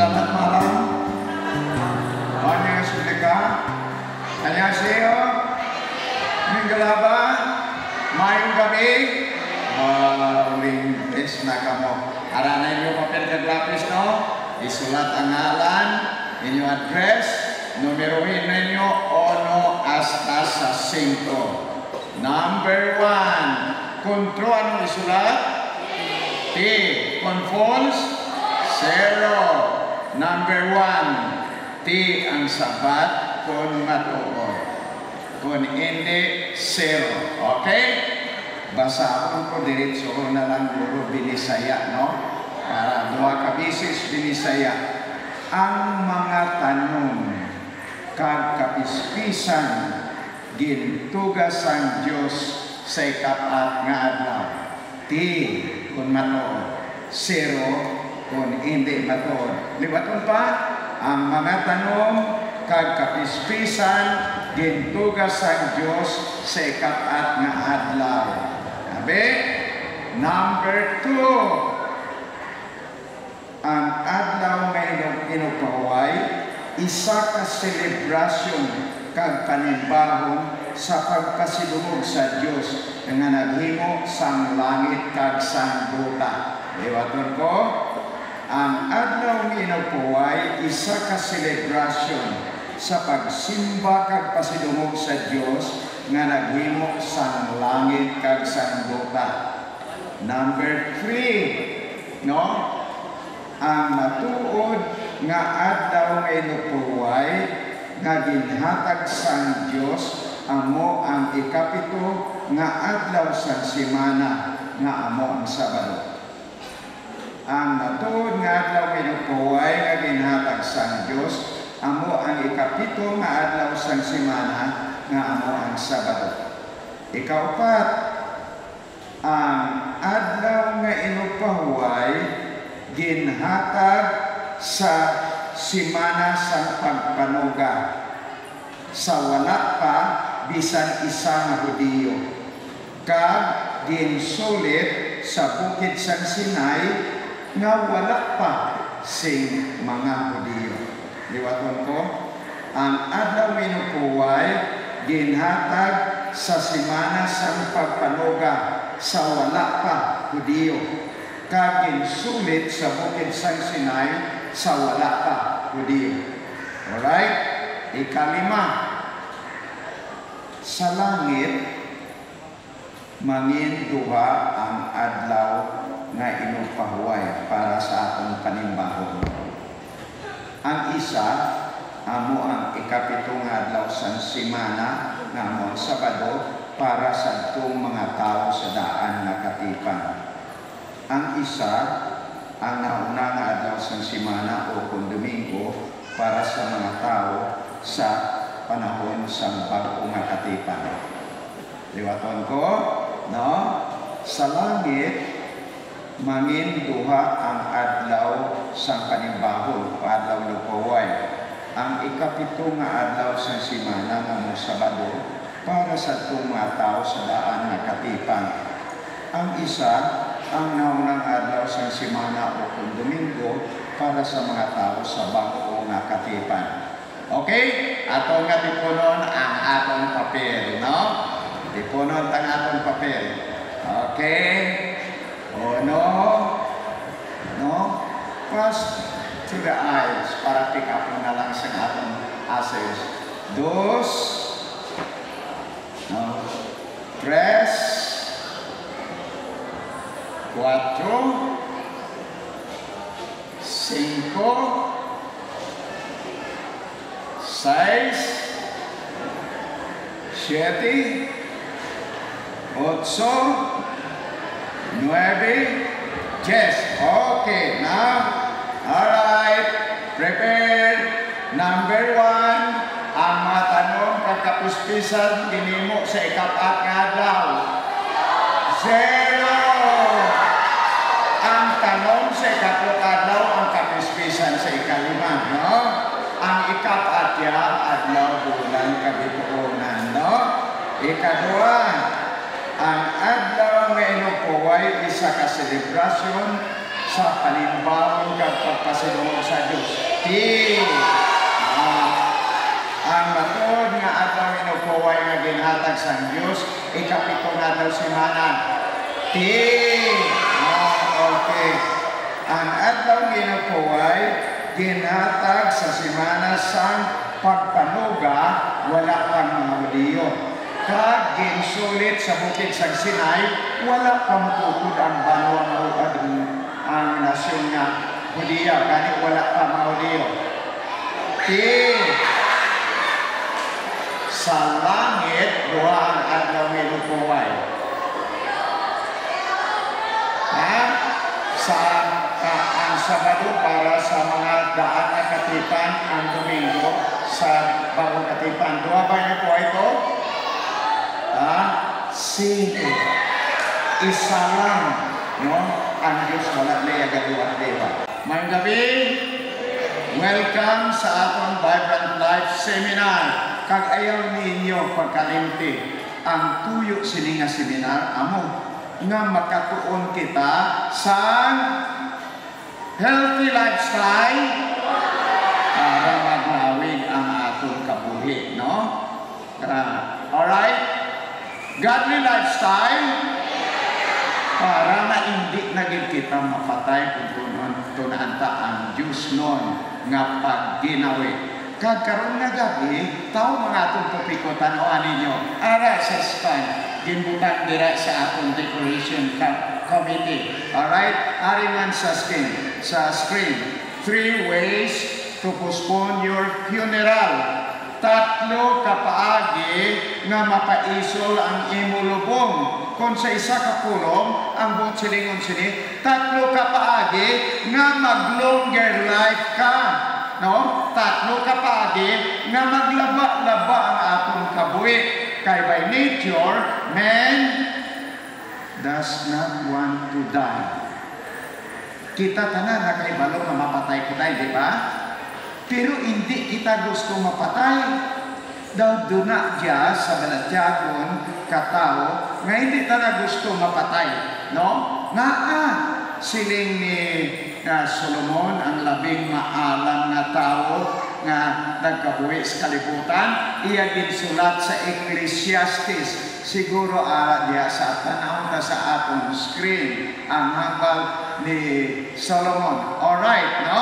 Selamat malam. Annyeonghaseyo. Annyeonghaseyo. Minggalaban. Mayong gabi. Uling bes na kamo. Aranay niyo papel kag lapis, no? Isulat ang ngalan, inyo address, numerohin ninyo 1 hasta sa 5. Number 1. Kontro anong isulat? T. Confols? 0. Number 1. T ang sabat kung matuod. Kung hindi, 0. Okay? Basahon ko diretso ko na lang guro Binisaya, no? Para duha ka bisis Binisaya. Ang mga tanong kag kapispisan gintugas ang Dios sa ikapat nga adlaw. T kung matuod, 0 kung hindi matuod. Libaton pa, ang mga tanong kag kapispisan gintugas ang Dios sa ikapat nga adlaw. Sabi, number 2, ang adlaw nga inupaway, isa ka selebrasyon kag panimbahon sa pagpasidungog sa Dios nga naghimo sang langit kag sang buta. Liwaton ko, ang adlaw nga inupaway, isa ka selebrasyon sa pagsimba kag pasidungog sa Dios nga naghimo sang langit kag sang buta. Number 3, no? Ang matuod nga adlaw nga inupaway nga ginhatag sang Dios amo ang ikapito nga adlaw sang semana nga amo ang Sabado. Ang matuod nga adlaw nga inupaway nga ginhatag sang Dios amo ang ikapito nga adlaw sang semana nga amo ang Sabado. Ikaupat, ang adlaw nga inupaway ginhatag sa semana sang pagpanuga sa wala pa bisan isa nga Hudiyo kag ginsulit sa bukid sang Sinai nga wala pa sing mga Hudiyo. Liwaton ko, ang adlaw nga inupaway ginhatag sa semana sang pagpanuga sa wala pa Hudiyo kag ginsulit sa bukid sang Sinai sa wala pa Hudiyo. Alright? Ikalima, sa langit mangin duha ang adlaw nga inupaway para sa atong panimbahon. Ang isa amo ang ikapito nga adlaw sang semana nga amo ang Sabado para sa atong mga tao sa daan nga katipan. Ang isa ang nauna nga adlaw sang semana o kung Domingo para sa mga tao sa panahon sang bag-o nga katipan. Liwaton ko, no? Sa langit mangin duha ang adlaw sang panimbahon o adlaw lupaway. Ang ikapito nga adlaw sa semana nga mo Sabado para sa itong mga tao sa daan nga katipan. Ang isa, ang naunang adlaw sa semana o kung Domingo para sa mga tao sa bag-o nga katipan. Okay? Atong nga tipunon ang atong papel, no? Tipunon ang atong papel. Okay? Uno, no? First, to the eyes para pick up na lang sa atong assets. Dos, no? Tres, cuatro, cinco, seis, siete, ocho, 9, 10. Okay, now, alright, prepare. Number 1, ang mga tanong kakapispisan ginimo sa ikapat nga adlaw. 0. Ang tanong sa ikapat adlaw ang kapispisan sa ikalima, no? Ang ikapat ya adlaw bulan kabituonan, no? Ikadua, ang adlaw nga inupaway isa ka selebrasyon sa panimbawon kag pagpasidungog sa Dios. Ang matuod nga adlaw inupuway nga ginhatag sa Dios, ikapito na daw semana. Okay. Ang adlaw inupuway ginhatag sa semana sang pagpanuga, wala pang mga Hudiyo. Kag ginsulit sa bukid sa Sinai, wala pang matukod ang banwa ang nasyon nga Hudiya, kani wala pa mga Hudiyo. Sa langit, duha ang adlaw inupuway. Ang Sabado para sa mga daan na katipan, ang Domingo sa bagong katipan. Duha ba niyo po ito? Sino? Isa lang, no? Ang Diyos wala laya gaduwa, diba? May gabi, welcome sa atong Vibrant Life Seminar. Kag ayaw ninyo pagkalimti ang tuyo sini nga seminar amo nga makatuon kita sa healthy lifestyle para maglawig ang atong kabuhi, no? Alright? Godly lifestyle para na hindi naging kita mapatay kung tunanta ang Diyos noon nga pagginawi. Kagkaroon nga gabi, tao mga atong topiko, tanoan ninyo. Ara sa stand, ginbutan dira sa atong decoration committee. Alright? Ari man sa screen. 3 ways to postpone your funeral. 3 kapaagi nga mapaisol ang imo lubong. Kung sa isa ka pulong, ang buot silingon sini, 3 kapaagi nga mag-longer life ka. No? 3 kapaagi nga maglaba-laba ang atong kabuhi. Kay by nature, man does not want to die. Kita tanan na kay balong na mapatay kita, di ba? Pero hindi kita gusto mapatay. Daw duna diya sa balatyagon katao nga hindi ta gusto mapatay, no? Nga siling ni Solomon ang labing maalam nga tao nga nagkabuhi sa kalibutan, iya ginsulat sa Ecclesiastes. Siguro diya sa tanaw na sa atong screen ang hambal ni Solomon. Alright, no?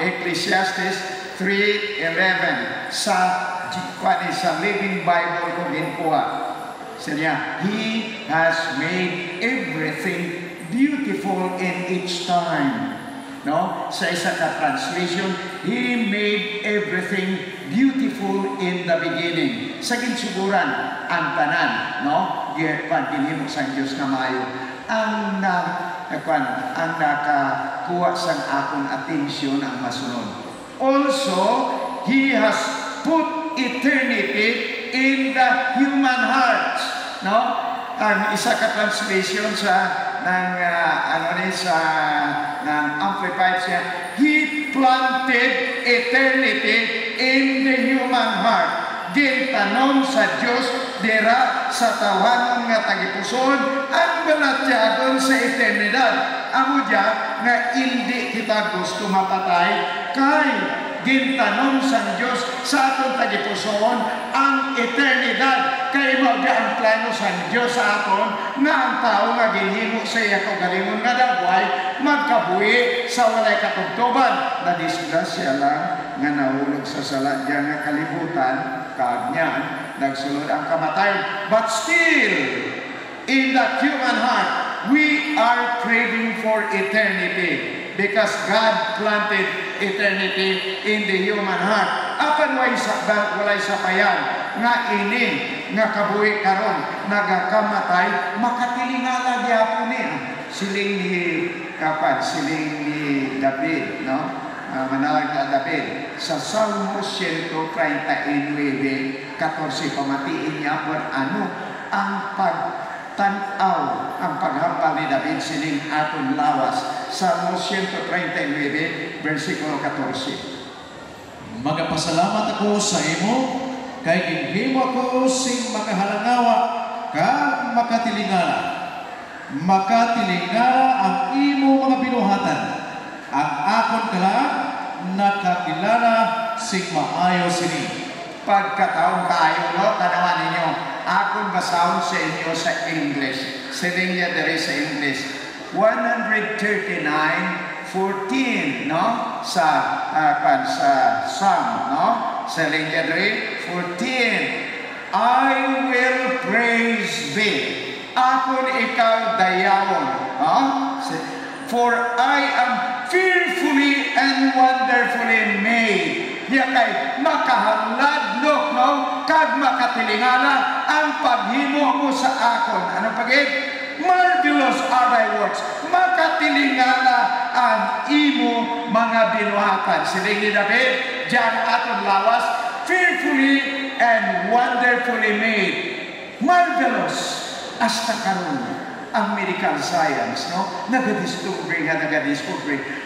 Ecclesiastes 3:11 sa Living Bible ko ginkuha. Siya, He has made everything beautiful in each time. No? Sa isa ka translation, He made everything beautiful in the beginning. Sa ginsiguran, ang tanan, no? Ginhimo sa Diyos na maayo. Ang nakakuha sa akong atensyon ang masunod. Also, He has put eternity in the human heart. No? Ang isa ka translation sa Amplified siya, He planted eternity in the human heart. Gintanom sa Diyos dira sa tawanon nga tagipuson ang balatyagon sa eternidad. Amo diya nga hindi kita gusto mapatay kay gintanom sa Diyos sa atong tagipuson ang eternidad. Kay mao ang plano sa Diyos sa aton nga ang tao nga ginhimo sa iya kaugalingon nga dagway magkabuhi sa walay katugtuban. Nadisgrasya lang nga nahulog sa saladya nga kalibutan, kaagyan nagsulod ang kamatayon. But still, in the human heart, we are craving for eternity. Because God planted eternity in the human heart. Apan walay sapayan nga ini nga kabuhi karon nagakamatay makatilingala gyapon ni siling ni David, no? Manalag na David sa Salmo 139:14 pamatiin niya por ano ang tanaw ang paghambal ni David sining aton lawas. Salmo 139, versikulo 14. Magapasalamat ako sa imo, kay ginhimo ako sing makahalangawa, kag makatilingala. makatilingara ang imo mga binuhatan. Ang akon kalang nakakilala sing maayo sini. Pagkataon kaayo, no? Tanawan ninyo. Akong basahon sa inyo sa English. Siling niya dere sa English. 139:14, no? Sa Psalm, no? Siling niya dere 14. I will praise thee. Akon ikaw dayawon. No? For I am fearfully and wonderfully made. Diya kay makahaladlok, no? Kag makatilingala ang paghimo mo sa akon. Ano pagid? Marvelous are thy works. Makatilingala ang imo mga binuhatan. Siling ni David, diyan aton lawas, fearfully and wonderfully made. Marvelous. Hasta karon ang medical science, no? Nagadiscovery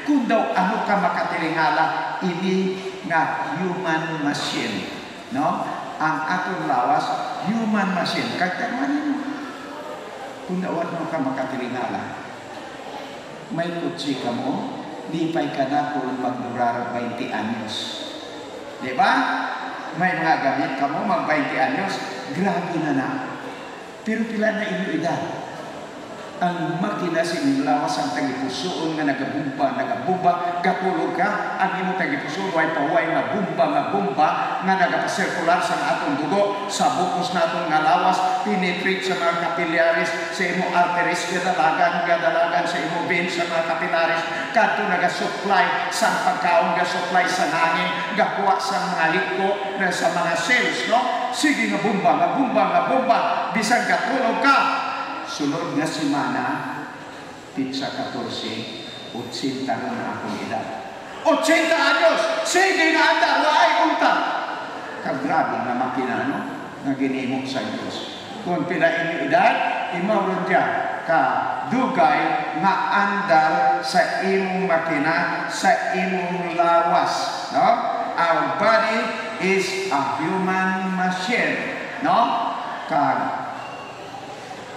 kung daw ano ka makatilingala, ini nga human machine, no? Ang atong lawas, human machine. Kagtamanin mo. Kung daw ano ka makatilingala, may kutsi ka mo, lipay ka na kung magdurar 20 anyos. Di ba? May mga gamit ka mo, mag 20 anyos, grabe na. Pero pila na inyo edad? Ang makina sinilawas ang tagipusoon nga nagabumba, gatulog ka, ang imo tagipusoon, way paway nga bumba, nga nagapasirkular sa atong dugo, sa bukos na atong nalawas, penetrate sa mga kapilaris, sa imo arteries, gadalagan sa imo veins, sa mga kapilaris, kadto nagasupply sa pagkaon, gasupply sa hangin, gakuha sa mga hiko, sa mga cells, no? Sige nga bumba, bisang gatulog ka. Sunod nga semana, pizza 14, 80 na akong edad. 80 anyos! Sige nga anda, waay unta! Kagrabe na makina, no? Na ginimok sa Diyos. Kung pila inyo edad, imawin dyan ka dugay nga andal sa imong makina, sa imong lawas. No? Our body is a human machine. No?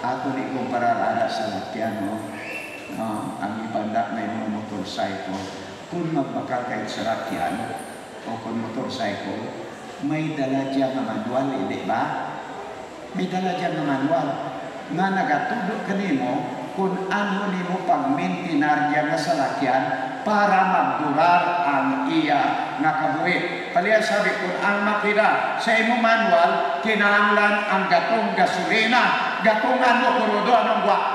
Ato ni kumparar sa lakyan, no? Ang ibanda na yung motorcycle. Kung magbakal kayo sa lakyan o kung motorcycle, may dala dyan na manual, di ba? May dala dyan na manual nga nagatudok ka nimo kung ano nimo pag-maintinar dyan na sa lakyan para magdurar ang iya nga kabuhi. Paliya sabi, kung ang makina sa imo manual, kinahanglan ang gatong gasolina. Gatungan mo, kurudo, anong buwak?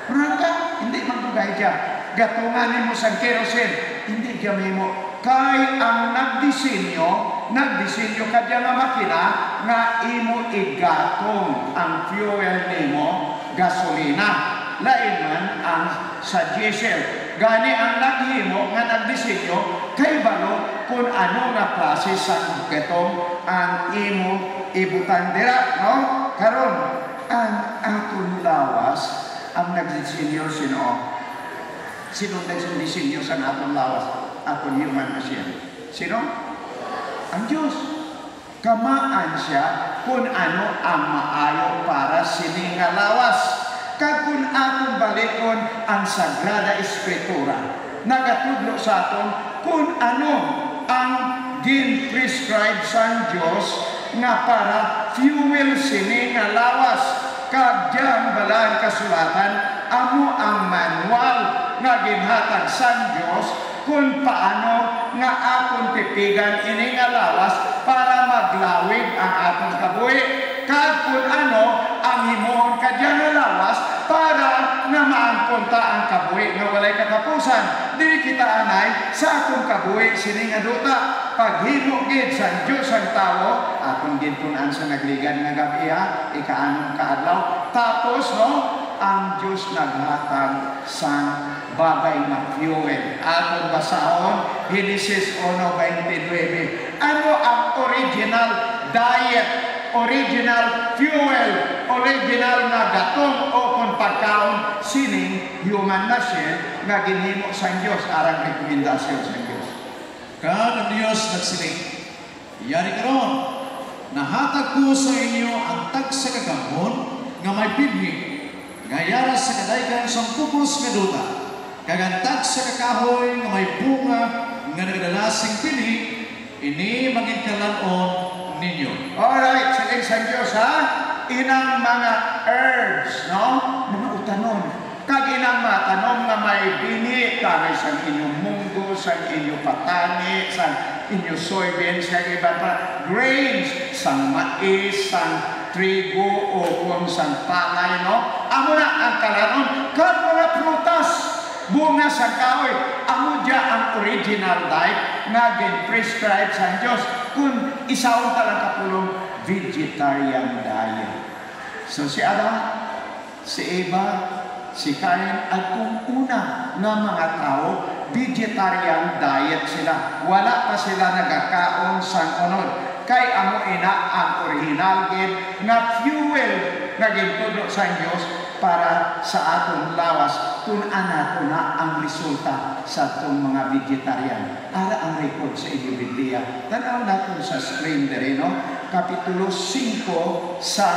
Rangka, hindi magdugay dyan. Gatungan mo sa kerosene, hindi dyan mo. Kay ang nagdisenyo ka dyan na makina, nga imo igatong ang fuel nimo, gasolina. Lain man ang sa diesel. Gani ang naghimo nga nagdisenyo, kay balo kung ano na klase sa ketong ang imo ibutang dira, no? Karon, ang atong lawas, ang nagdisenyo sino? Sino nagdisenyo sa atong lawas? Atong human machine. Sino? Ang Diyos. Kamaan siya kung ano ang maayo para sininga lawas. Kag kung atong balikon ang Sagrada Escritura, nagatudlo sa aton kung ano ang gin-prescribe sa Diyos nga para fuel sini nga lawas. Kag diyang balaan kasulatan, amo ang manual nga ginhatag sa Diyos kung paano nga akong tipigan ini nga lawas para maglawig ang atong kabuhi. Kag kung ano ang himuon kadya nga lawas para nga maangkonta ang kabuhi nga walay katapusan. Dili kita anay sa atong kabuhi sini nga duta. Paghimo gid sa Dios ang tawo, atong gintunan sa nagligan nga gabi ha, ika-anong kaadlaw. Tapos no, ang Dios naghatag sa bagay na fuel. Atong basahon, Genesis 1:29. Ano ang original diet, original fuel, original na gatong o kung pagkaon sining human machine nga ginhimo sa Dios arang rekomendasyon sa Dios. Kag ang Diyos nagsiling, yari karon, nahatag ko sa inyo ang tagsa kagamon nga may bibhi, ngayara sa kadaygan sang pupos nga duta, kagantag sa kakahoy nga may bunga nga nagdalasing pili, ini magigkalanon ninyo. Alright, saling sa Diyos ha, inang mga herbs, no? Mga utanon. Kag inang mga tanom nga may bini, kagay sa inyong munggo, sa inyong patani, sa inyong soybeans, sa iba pa grains, sa mais, sa trigo, o kung sa palay, no? Amo na ang kalanon. Kag mga prutas, bunga sa kahoy, amo dya ang original diet nga gin-prescribe sa Diyos. Kung isaon talang kapulong vegetarian diet. So si Adam, si Eva, si Cain, at kung una nga mga tao, vegetarian diet sila. Wala pa sila nagakaon sa unod. Kay amo ina ang original gin nga fuel nga gintudo sa Dios para sa atong lawas kung ana na ang resulta sa atong mga vegetarian. Ara ang record sa inyo Biblia. Tanaw natin sa screen dere, no? Kapitulo 5 sa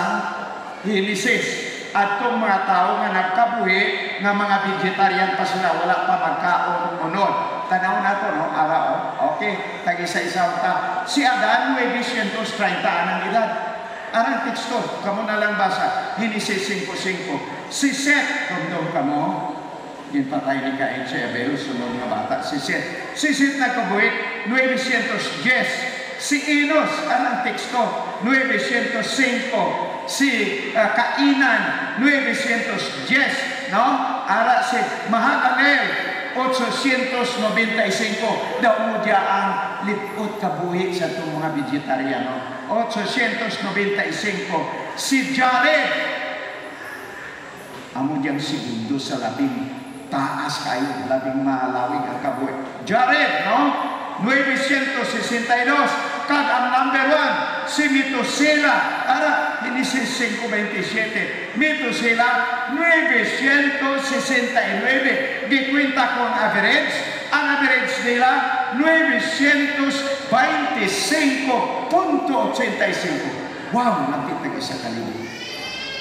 Genesis. At itong mga tao nga nagkabuhi nga mga vegetarian pa sila, wala pa magkaon-unod. Tanaw na ito, no? Ara, okay. Tag-isa-isa ta. Si Adan, 930 anang edad. Arang teksto, kamo na lang basa. Genesis 5:5. Si Seth, kung kamo, yung patay ni Cain si Abel, sunod nga bata, si Seth. Si Seth nagkabuhi, 910. Si Enos, anong teksto? 905. Si Kainan, 910. No? Ara si Mahalalel, 895. Daw mo diya ang lipot kabuhi sa itong mga vegetariano. 895. Si Jared, amo diyang segundo sa labing taas kayo, labing malawig ang kabuhi. Jared, no? 962. Kag ang number 1, si Metusela. Ara, Genesis 5:27. Metusela, 969. Gikwenta ko ang average. Ang average nila, 925.85. Wow, nakita isa kalibo.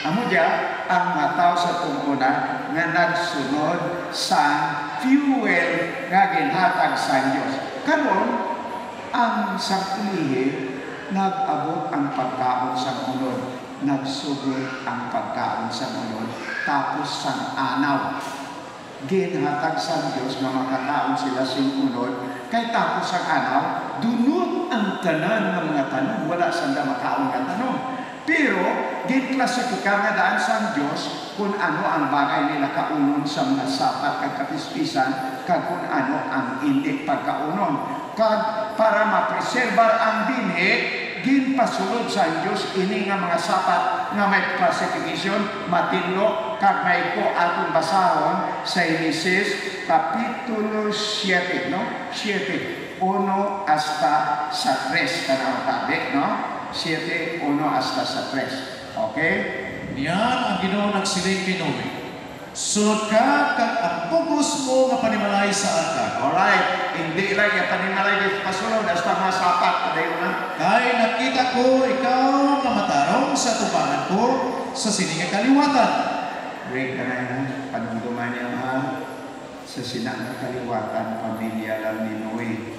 Amo diya, ang mga tao sa tungkuna nga nagsunod sa fuel nga ginhatag sa Diyos. Karon, ang sakulihe, nag-abot ang pagkaon sa unod, nagsugod ang pagkaon sa unod, tapos sa anaw. Ginhatag sa Diyos na makakaon sila sing unod, kay tapos ang anaw, dunod ang tanan ng mga tanong, wala sanda makaon ng tanong. Pero, ginklasifika nga daan sa Diyos kung ano ang bagay nila kaunon sa mga sapat kag kapispisan, kag kung ano ang hindi pagkaunon. Kag para mapreserbar ang binhi, ginpasulod sa Diyos ini nga mga sapat nga may classification, matinlo, kag may ko atong basahon sa Genesis Kapitulo 7, no? 7, 1 hasta sa 3, tanang tabi, no? 7, 1 hasta sa 3. Okay? Yan ang Ginoo nagsiling kay Noe. Sunod ka kag ang pugos mo nga panimalay sa arka. Alright, hindi lang yung panimalay dito pasunod, hasta mga sapat, padayo na. Kay nakita ko ikaw nga matarong sa tubangan ko sa sining kaliwatan. Break ka na yun, panungduman niya ha. Sa sinang kaliwatan, pamilya lang ni Noe.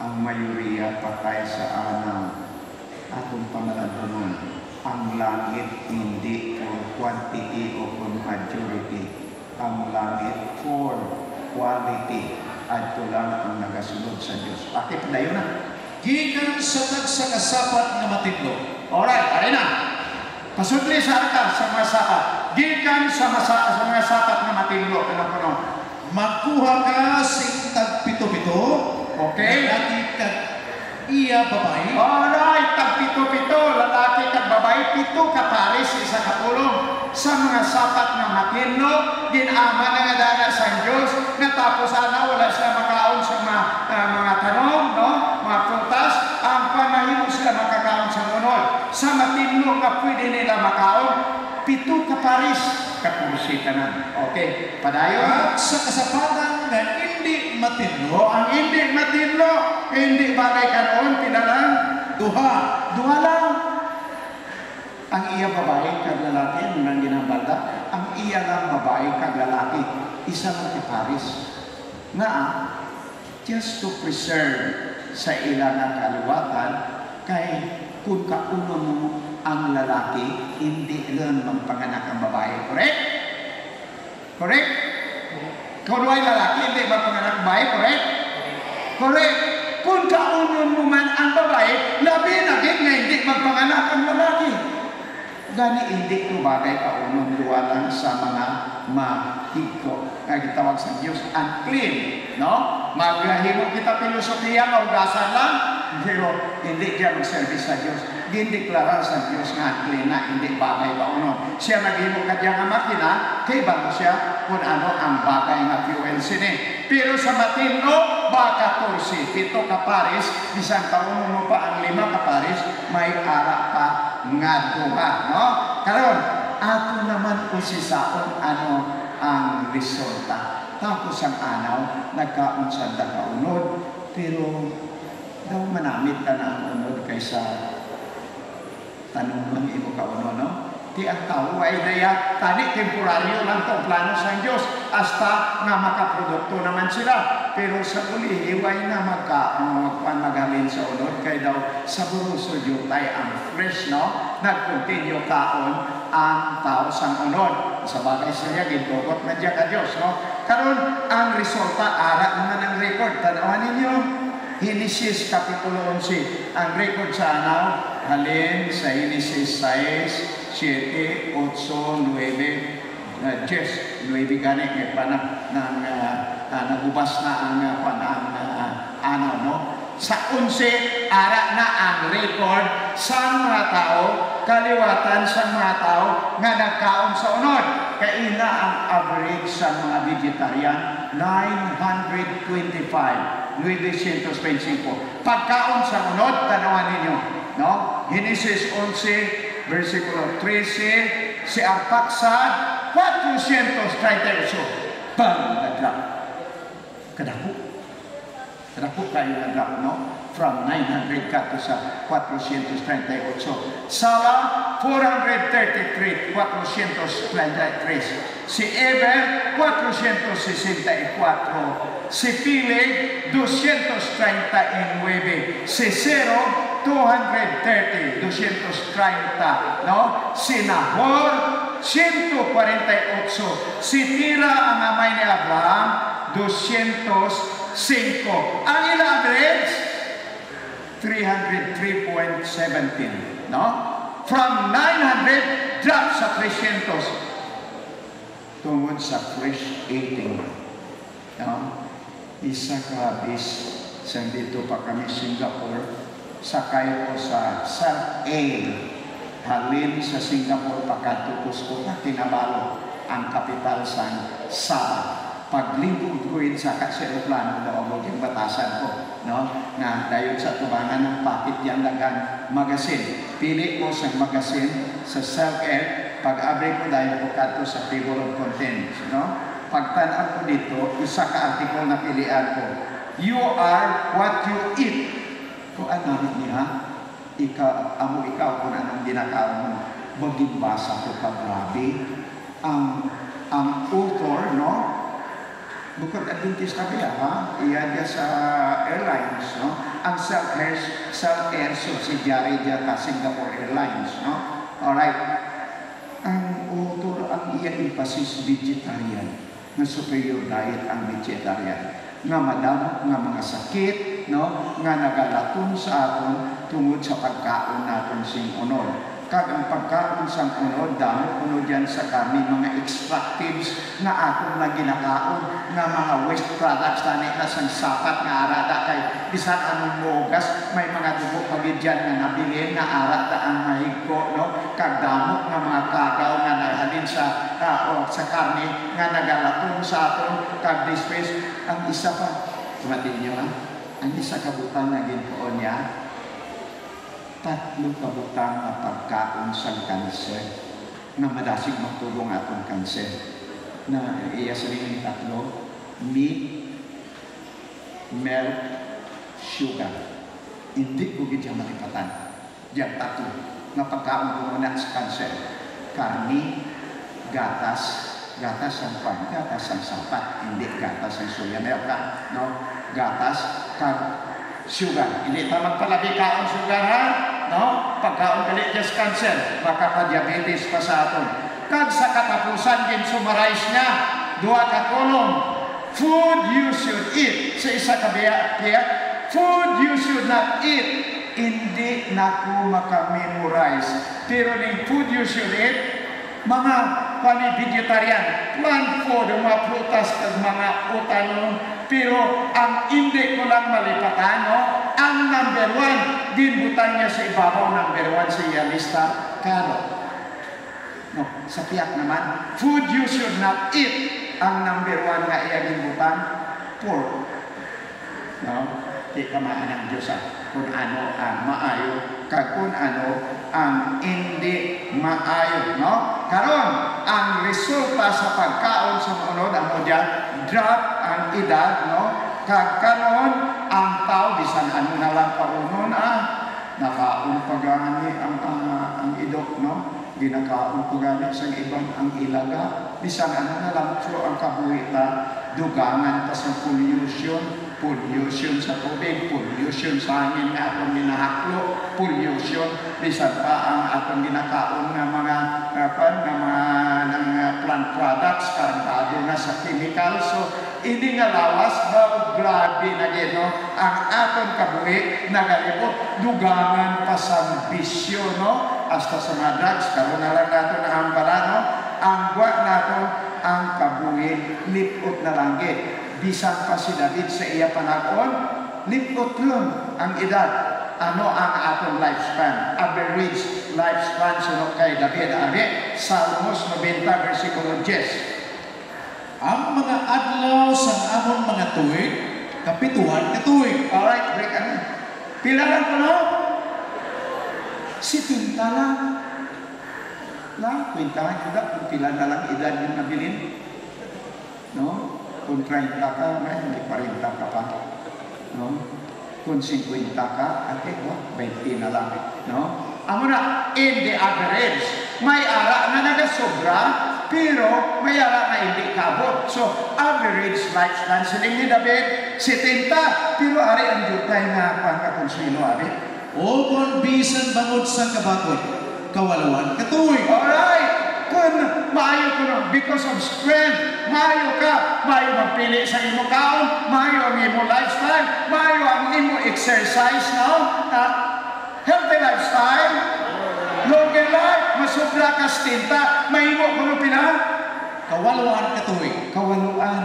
Ang mayoriya patay sa anaw. Atong pangaladunon, ang langit hindi for quantity o for majority. Ang langit for quality. At ito lang ang nagasunod sa Diyos. Bakit na yun na? Gikan sa kasapat nga matidlo. Alright, aray na. Pasudli sa arka sa mga sapat. Gikan sa mga sapat nga matidlo. Ano? Magkuha ka sing tagpito-pito. Okay. Lalaki kag iya babae. Alright, tagpito-pito. Lalaki kag babae. 7 ka pares, isa kapulong. Sa mga sapat nga matidlo, ginama na nga dana sa Diyos. Natapos ana, wala sila makaon sa mga tanong, no? Mga prutas. Ang panahimo sila makakaon sa munod. Sa matidlo nga pwede nila makaon, 7 ka pares. Kapulsita na. Okay, padayon. At sa kasapatan nga hindi matidlo, O ang hindi matidlo, hindi bagay karoon, pinalang duha. lang. Ang iya babae kag lalaki nang ginabalda, ang iya lang babae kag lalaki, isa lang kaparis. Nga, just to preserve sa ilang kaliwatan, kay kung kauno mo ang lalaki, hindi lang magpanganak ang babae. Correct? Correct? Kung ay lalaki, hindi magpanganak ang babae. Correct? Correct. Kung kauno mo man ang babae, labi na nga hindi magpanganak ang lalaki. Gani hindi ko bagay kauno duwa lang sa mga mahigko. Kaya gitawag sa Diyos, unclean. No? Maghahimo kita filosofiya, maugasan lang, pero hindi siya mag-service sa Diyos. Gindeklara sa Diyos nga unclean na hindi bagay kauno. Siya naghimo ka diya nga makina, kay bago siya kung ano ang bagay nga fuel sini. Pero sa matino, baka 14, 7 kapares, isang kauno mo pa ang 5 kapares, may ara pa nga duha. No? Karon, ato naman kung sisaon ano ang resulta. Tapos ang anaw, nagkaon sa kaunod, pero daw manamit ka na ang unod kaysa tanong lang imo kauno, no? Di ang tao ay daya, tani temporaryo lang to plano sa Diyos, hasta nga makaprodukto naman sila. Pero sa uli, iway na magpagalin sa unod, kay daw sa buruso jutay ang fresh, no? Nag-continue kaon ang tao sa unod. Sa bagay siya, gintugot na diya ka Diyos, no? Karon ang resulta, ara naman ang record. Tanawan ninyo, Genesis Kapitulo 11. Ang record sa anaw, halin sa Genesis 6, 7, 8, 9, 10, 9 gani, kaya pa nagubas na ang anaw, no? Sa 11, ara na ang record sa mga tao, kaliwatan sa mga tao nga nagkaon sa unod. Kaya ina ang average sa mga vegetarian, 925. 925. Pagkaon sa unod, tanawan ninyo, no? Genesis 11, versikulo 13, si Arpaksad, 438. Bang, nag-drop. Kadako. Kadako kayo nag-drop, no? From 900 ka to sa 438. Sala, 433, 433. Si Eber, 464. Si Pileg, 239. Si Zero, 230. 230. No? Si Nahor, 148. Si Tira, ang amay ni Abraham, 205. Ang average, 303.17. No? From 900, drop sa 300. Tungod sa fresh eating. No? Isa ka bis, sa dito pa kami Singapore, sakay ko sa South Air. Halin sa Singapore, pagkatupos ko na tinabalo ang kapital sa Sabah. Paglingkod ko yun sa aeroplano, daw mo yung batasan ko, no? Na dayon sa tubangan ng pakit yan dagang magasin. Pili ko sa magasin sa South Air, pag-abri ko dahil ko kato sa table of contents, no? Pagtanong ko dito, isa ka article na pilihan ko. You are what you eat. Kung ano niya, amo ikaw kung anong ginakaon mo. Magbasa ko ka, grabe. Ang author, no? Bukod Adventist na kaya, ha? Iyan niya sa airlines, no? Ang South Air subsidiary niya ka Singapore Airlines, no? Alright. Ang author, ang iya emphasis vegetarian. Na superior diet ang vegetarian. Nga madamot nga mga sakit, no? Nga nagalaton sa aton tungod sa pagkaon naton sing unod. Kag ang pagkaon sa unod, damo unod yan sa karni, mga extractives nga aton na ginakaon, nga mga waste products na sang sapat nga arada kay bisan anong mogas, may mga dugo pagid dyan nga nabilin nga arada ang mahigko, no? Kag damo nga mga kagaw nga naghalin sa karni nga nagalaton sa aton, kag dispense. Ang isa pa, tumatin nyo, ha? Ang isa kabutang na ginpoon niya, 3 kabutang na pagkaon sa kanser na madasig magtulong atong kanser na iya sa rin 3: meat, milk, sugar. Hindi ko gidya malipatan. Diyan 3. nga pagkaon ko muna sa cancer. Karni, gatas ang pan, gatas ang sapat, hindi gatas ang soya milk, no? Gatas, kag sugar. Hindi tamang palabi kaon sugar, ha? No? Pagkaon galit sa cancer, makaka-diabetes pa sa aton. Kag sa katapusan din summarize niya, duha ka kolong. Food you should eat. Sa isa ka biya, food you should not eat. Hindi na ko makamemorize. Pero ng food you should eat, mga vegetarian, plant food, mga prutas at mga utano, pero ang hindi ko lang malipatan, no? Ang number 1, ginbutan niya sa ibabaw, number 1 sa iya lista, carrot. No, sa tiyak naman, food you should not eat. Ang number 1 nga iya ginbutan, pork. No? Di kamaan ng Diyos kung ano ang maayo, kag kung ano ang hindi maayo, no? Karon ang resulta sa pagkaon sa unod ang dyan, drop ang edad, no? Kag karon ang tao bisan ano na lang paunon, nakaon pa gani ang idok, no? Ginakaon pa gani sa ibang ang ilaga, bisan ano na lang so ang kabuhita, dugangan pa sa pollution sa tubig, pollution sa hangin nga atong ginahaklo, pollution bisan pa ang atong ginakaon nga mga plant products karantado na sa chemical. So ini nga lawas grabe na gid, no? Ang aton kabuhi nagalipot dugangan pa sa bisyo, no? Hasta sa mga drugs karon na lang nato na hambala, no? Ang buwat nato ang kabuhi lipot na lang gid. Bisan pa si David sa iya panahon, lipot lang ang edad. Ano ang atong lifespan? Average lifespan sunod kay David. Ari, Salmos 90, versikulo 10. Ang mga adlaw sa amon mga tuig, kapituhan ka tuig. Alright, break ano. Pila lang ko, no? Si Tinta lang. Kwintahan juga kung pila na lang edad yung nabilin. No? Kung 30 ka, hindi 40 ka pa. No? Kung 50 ka, ate, 20 na lang. No? Amo na, in the average, may ara na nagasobra, pero may ara na hindi kabot. So, average lifespan siling ni David, 70, pero ari ang jutay na pangkakonsilo, ari. O kung bisan bangod sa kabakot, kawalawan katuig. Alright! Kung maayo ko no, because of strength, maayo ka, maayo magpili sa imo kaon, maayo ang imo lifestyle, maayo ang imo exercise, no? Healthy lifestyle, longer life, masubra ka stinta, mahimo ko no pila? Kawalawan katuig. Kawaluan.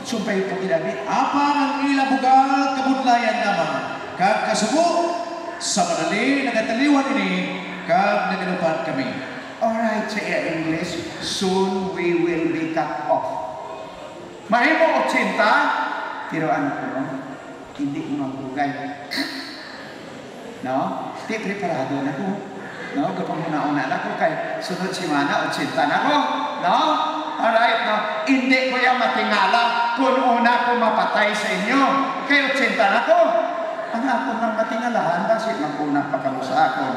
Sumpay po David. Apa ang ilabugal kabudlayan naman, kag kasubo, sa madali nagataliwan ini, kag nagalupan kami. Alright, sa English, soon we will be cut off. Mahimo 80, pero ano ko, no? Hindi mo magugay. No? Di preparado na ko. No? Kapag una-una na ko kay sunod simana, 80 na ko. No? Alright, no? Hindi ko yung matingala kung una ko mapatay sa inyo. Kay 80 na ko. Ang ako nang matingalahan, kasi mag-una pa kamo sa akon.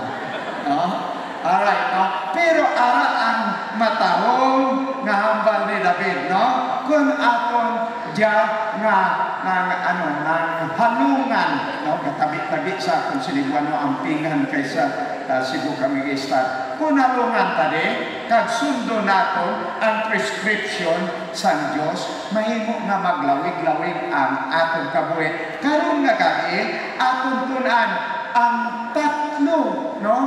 No? Alright, no? Pero ara ang matahong nga hambal ni David, no? Kung aton diya nga halungan, no? Katabi-tabi sa kung siniguan no ang pingan kaysa Cebu kami istat. Kung halungan tadi, kag sundo naton ang prescription sa Dios, mahimo nga maglawig-lawig ang aton kabuhi. Karon nga gani aton tunan ang tatlo, no?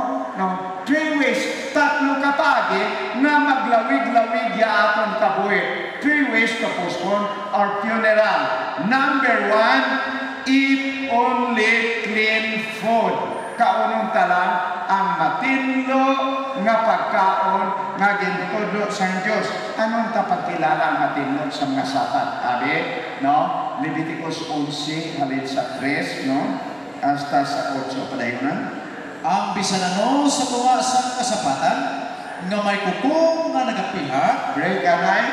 3 ways, tatlo kapagi nga maglawig-lawig ya aton kabuhi. 3 ways to postpone our funeral. Number 1, eat only clean food. Kaunong talang ang matinlo nga pagkaon nga gintudo sa Dios. Anong tapagkilala ang matinlo sa mga sapat? Abi, no? Leviticus 11 halin sa 3, no? Hasta sa 8 padayon na. Ang bisanano sa tuwa sa kasapatan, nga may kuko nga nagapiha. Break anay,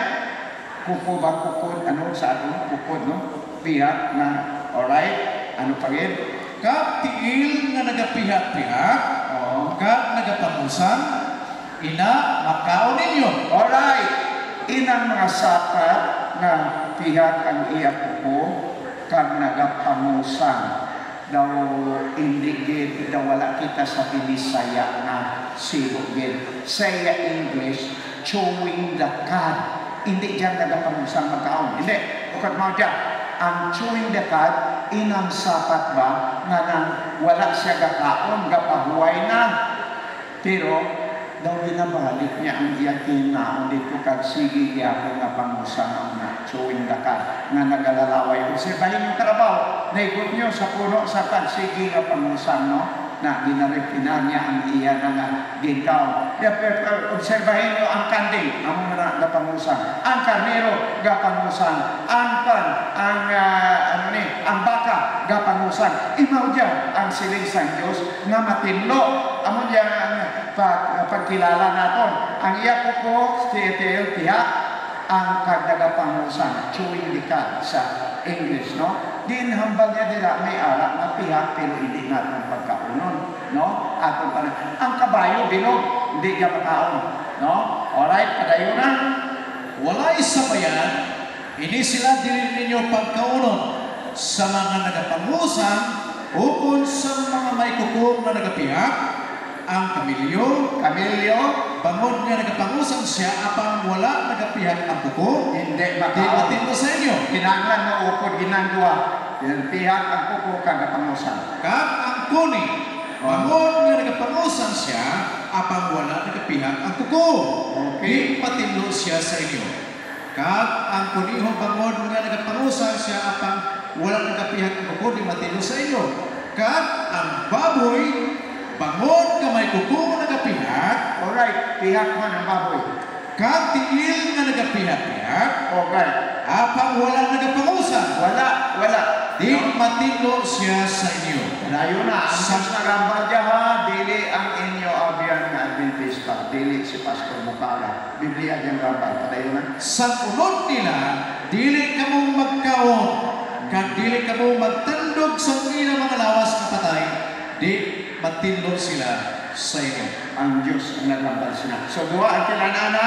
kuko ba kuko, ano sa atong kuko, no? Piha na, alright, ano pa rin? Kaptiil nga nagapiha-piha, Kag nagapangusan, ina makaon ninyo. Alright, inang mga sapat na pihak ang iya ko kag nagapangusan. Daw hindi gid daw wala kita sa Binisaya na silog gid. Saya English, chewing the cud. Hindi dyan nagapangusan magkaon. Hindi, ukad mo dyan. Ang chewing the cud, inang sapat ba nga nang wala siya gakaon, gapahuay na. Pero daw ginabalik niya ang iyakin na dito kag sige iyako nga pangusan ang chewing the cud nga nagalalaway. Obserbahin yung karabaw, naigot nyo sa puno sa kag sige nga pangusan, no? Na ginarepina niya ang iya na nga ginkaw. Obserbahin nyo ang kanding, ang mga gapangusan. Ang karnero, gapangusan. Ang ang baka, gapangusan. Imaw dyan ang siling San Diyos nga matinlo. Amo dyan ang pagkilala naton. Ang iya ko TTL tiha ang kagdagapangusan, chewing the cud sa English, no? Din hambal niya dira may alak na pihak pero hindi natin pagkaunon, no? Ato pa ang kabayo bilog, hindi niya makaon, no? Alright, padayon na. Wala isa pa yan, ini sila dili ninyo pagkaunon sa mga nagapangusan ukon sa mga may kukum na nagapihak, ang kamilyo, bangon nga nagapangusan siya apang wala nagapihak ang kuko, hindi makaon sa inyo. Kinanglan mo upod ginandua, pihak ang kuko kagapangusan. Kag ang kuni, bangon nga nagapangusan siya apang wala nagapihak ang kuko. Okay. Di patinlo siya sa inyo. Kag ang kunihong bangon nga nagapangusan siya apang wala nagapihak ang kuko, di matinlo sa inyo. Kag ang baboy, bangon ka may kuko nga nagapihak. Alright, pihak man ang baboy. Kag tiil nga nagapihak-pihak. Okay. Apang wala nagapangusan. Wala. Di matinlo siya sa inyo. Layo na. Ang mas nagambal dyan ha, dili ang inyo abiyan na Adventista. Dili si Pastor Bukala. Biblia dyan rambal. Padayo na. Sa unod nila, dili ka mong magkaon. Kag dili ka mong magtandog sa ilang mga lawas na patay. Di matinlo sila sa inyo. Ang Diyos ang naglambal sila. So, buha ang kilanana,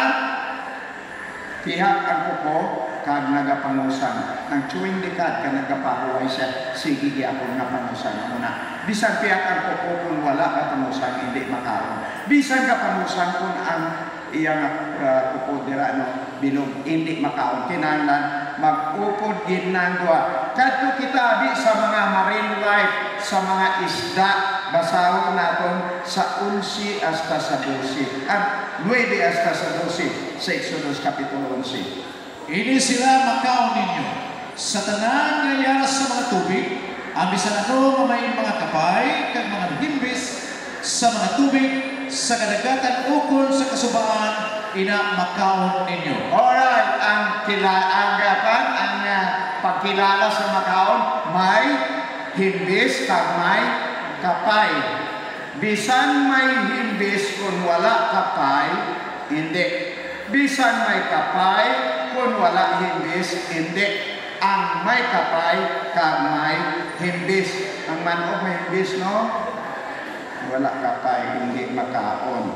pihak ang kuko, kag nagapangusan. Nang chewing the cud, ka nagapahuay siya, sige ako napangusan muna. Bisan pihak ang kuko kung wala kapangusan, hindi makaon. Bisan kapangusan kung ang iyang kuko dira, no, bilog, hindi makaon. Kinanglan, mag-upod ginandwa. Kadto kita di sa mga marine life, sa mga isda, basahon natin sa 11 hasta sa 12. 9 hasta sa 12 sa Exodus Kapitulo 11. Ini sila makaon ninyo sa tanan nga yara sa mga tubig, ang bisan ano nga may mga kapay kag mga himbis sa mga tubig sa kadagatan ukon sa kasubaan, ina makaon ninyo. Alright, ang pagkilala sa makaon, may himbis kag may kapay. Bisan may himbis kung wala kapay, hindi. Bisan may kapay kung wala himbis, hindi. Ang may kapay kag may himbis. Ang manok may himbis, no? Wala kapay, hindi makaon.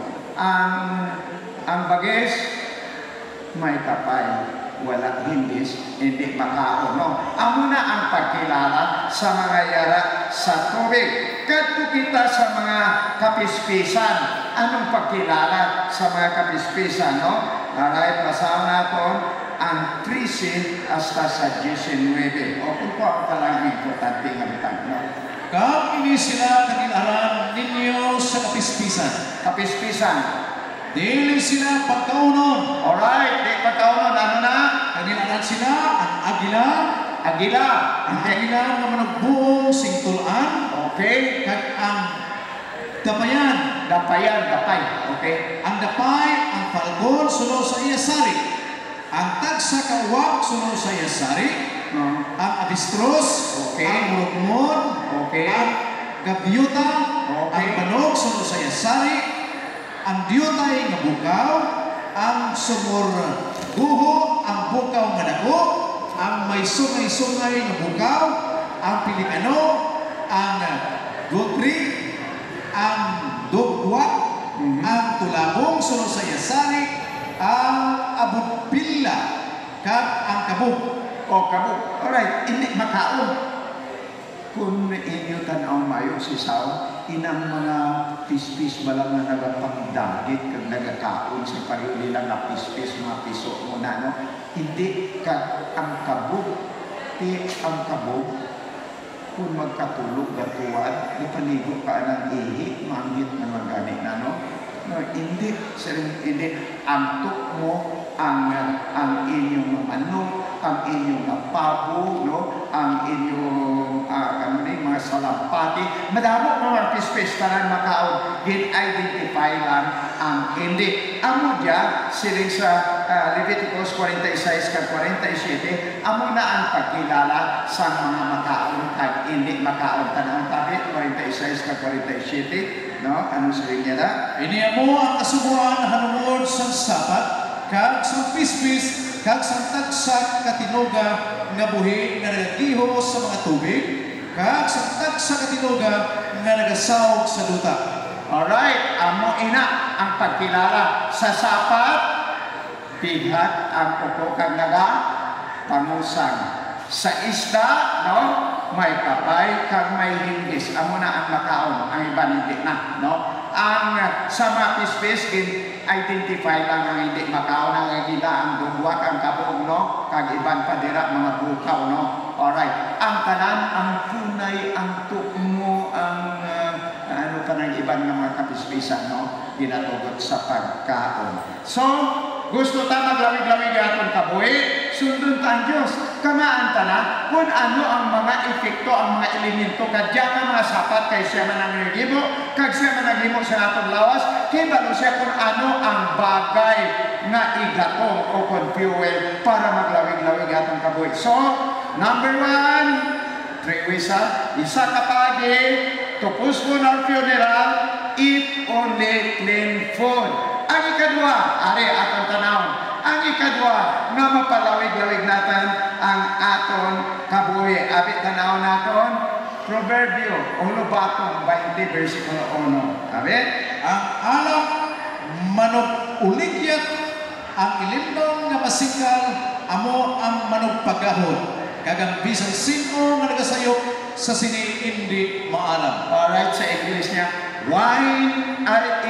Ang bagis may kapay, wala himbis, hindi makaon, no? Amo na ang pagkilala sa mga yara sa tubig. Kadto kita sa mga kapispisan. Anong pagkilala sa mga kapispisan, no? Alright, basahan natin ang 13 hasta sa 19. O kung po ako talang importante nga bitang, no? Kag ini sila kagilaran ninyo sa kapispisan. Kapispisan. Dili sila pagkaunon. Alright, di pagkaunon, ano na? Kagilaran sila ang agila. Agila. Ang agila nga managbuong singtulan. Okay. Kag ang dapayan. Dapay. Okay. Ang dapay, ang falgon, sunod sa iya sari. Ang tagsa kawak, sunod sa iya sari. Ang abistros, okay. Ang murugmon, okay. Ang gabyuta, okay. Ang banog, sunod sa iya sari. Ang diyutay nga bukaw, ang sumur guho, ang bukaw nga dako, ang may sungay-sungay nga bukaw, ang pilikano, ang gutri, ang dugho duwa, ang tulabong sunod sa yasari, ang abudpilla, kag ang kabog. O kabog. Alright, hindi makaon. Kung inyo tanaw mayo si Sao, inang mga pispis ba lang na nagapagdagit kag nagakaon sa payo nila na pispis, mga piso mo na, no? Hindi ka ang kabog. Ang kabog, kung magkatulog na tuwad, ipanigo ka ng ihi, manggit na magani na, no? No, hindi. Ang tuk mo, ang inyong manok, ang inyong pabo, no? Ang inyong mga salampati, madamo mga pispestaran makaon, gin-identify lang ang hindi. Amo dyan, siling sa Leviticus 46 kag 47, amo na ang pagkilala sa mga makaon kag hindi makaon. Tanang tabi, 46 kag 47, no? Ano siling niya na? Ini mo ang kasubuan hanungod sa sapat, kag sa pispis, kag sa tagsa katinuga nga buhi nga nagagiho sa mga tubig, kag sa tagsa katinuga nga nagasawog sa duta. Alright, amo ina ang pagkilala sa sapat, pighat ang upo kag naga pangusang. Sa isda, no? May kapay kag may hingis. Amo na ang makaon, ang iba hindi na, no? Ang sa mga pispis, identify lang ang hindi makaon, ang gila, ang dugwak, ang kabog, no? Kag iban padira, mga bukaw, no? Alright, ang tanan, ang punay, ang tukmo, ang ano pa ng ibang mga kapispisan, no? Ginatugot sa pagkaon. So, gusto ta maglawig-lawig atong kabuhi, sundon ta ang Diyos. Kamaan ta na kung ano ang mga epekto, ang mga elemento, kadya nga mga sapat kay siya man ang naghibo, kag siya man naghimo sa atong lawas, kay balo siya kung ano ang bagay nga igatong o kung fuel para maglawig-lawig atong kabuhi. So, number 1, 3 ways ha, isa kapagi, to postpone our funeral, eat only clean food. Ang ikadwa, ari atong tanawon. Ang ikadwa, nga mapalawig-lawig natin ang aton kabuhi. Abit tanawon naton, Proverbio, 1:20, versikulo 1. Abit? Ang alak manok uligyat, ang ilindong nga masikal, amo ang manok pagahon. Kagang bisan sino nga nagasayok sa sini hindi maalam. Alright, sa English niya, wine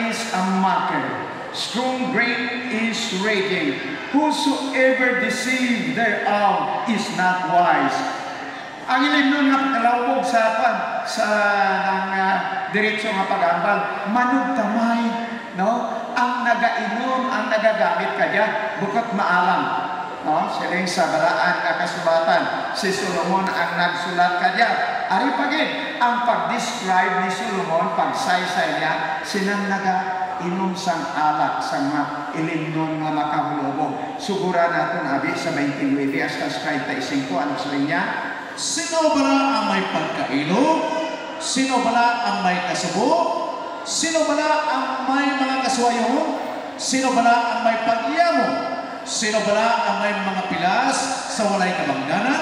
is a mocker. Strong drink is raging. Whosoever deceives thereof is not wise. Ang ilim nga kalawog sa diretso nga pag-ambal, manog tamay, no? Ang nagainom, ang nagagamit kaya, bukod maalam. No? Siling sa baraan nga kasubatan, si Solomon ang nagsulat kaya. Ari pagin, ang pag-describe ni Solomon, pagsaysay niya, sinang inom sang alak sang ilindong nga makahulubog. Sugura natin abi sa 29 hasta 35. Ano sa niya? Sino bala ang may pagkailog? Sino bala ang may kasubo? Sino bala ang may mga kaswayon? Sino bala ang may pag-iyamo? Sino bala ang may mga pilas sa walay kabangganan?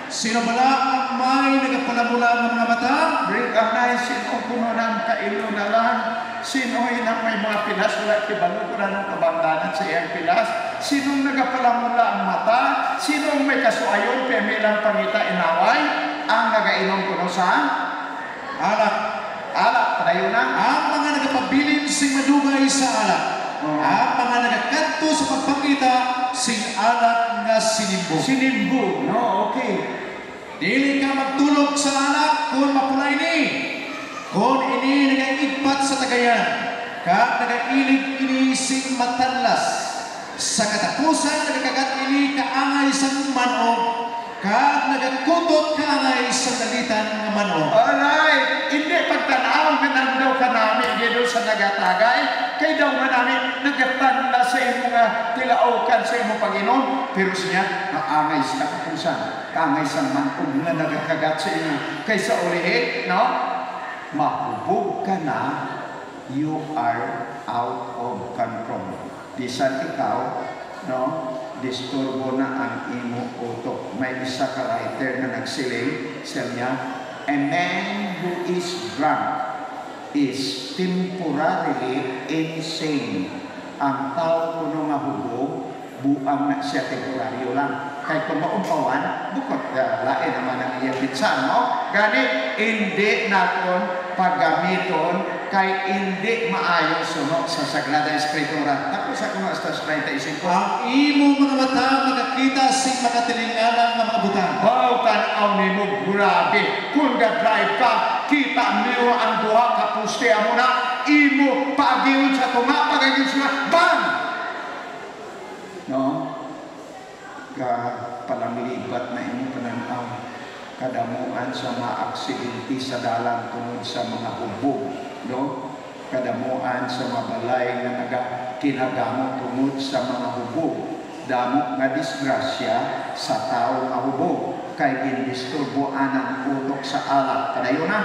Sino bala ang may nagapalamula ng mga mata? Recognize sino kuno ng kailo na lang. Sino ang may mga pilas wala kibalo ko na ng kabangganan sa iyang pilas? Sinong nagapalamula ang mata? Sinong may kasuayon pemilang pangita inaway? Ang nagainom kuno sa alak. Alak, padayon na. Ang mga nagapabilin sing madugay sa alak. Ang mga nagakanto sa pagpangita sing alak nga sinimbo. Sinimbo, no? Okay. Dili ka magtulog sa alak kung mapulay ni. Kung ini nagaigpat sa tagayan, kag nagailig ini sing matanlas. Sa katapusan, nagkagat ini kaangay sa manog, kag nagakutot kaangay sa dalitan ng manog. Alright, hindi pagtanaw nga nandaw ka namin dito sa nagatagay, kay daw nga namin nagatanda sa imong tilaokan sa imong Panginoon, pero siya, naangay sa katapusan, kaangay sa manog na nagakagat sa inyo. Kaysa ulihin, no? Mahubog ka na, you are out of control. Bisan ikaw, no, disturbo na ang imo utok. May isa ka writer na nagsiling sa niya, a man who is drunk is temporarily insane. Ang tao kuno nga hubog, buang na siya temporaryo lang. Kaya kung maumpawan, bukod lain naman ang iyang pitsan, no? Gani, hindi naton paggamiton kay hindi maayo sunod sa Sagrada Escritura. Tapos ako nga sa 35. Ang imo mga mata magakita sing makatilinganan nga mga butang. Wow, tanaw ni mo, grabe. Kung ga-drive ka, kita mo ang duha ka puste mo na, imo pag-iyon sa tunga, pag-iyon sa bang! No? Palamilibat na imo pananaw. Kadamuan sa mga aksidente sa dalan tungod sa mga hubog. No? Kadamuan sa mabalay na kinagamot tungod sa mga hubog. Damo nga disgrasya sa tao nga hubog. Kay gindisturbo anang utok sa alak. Kadayon na.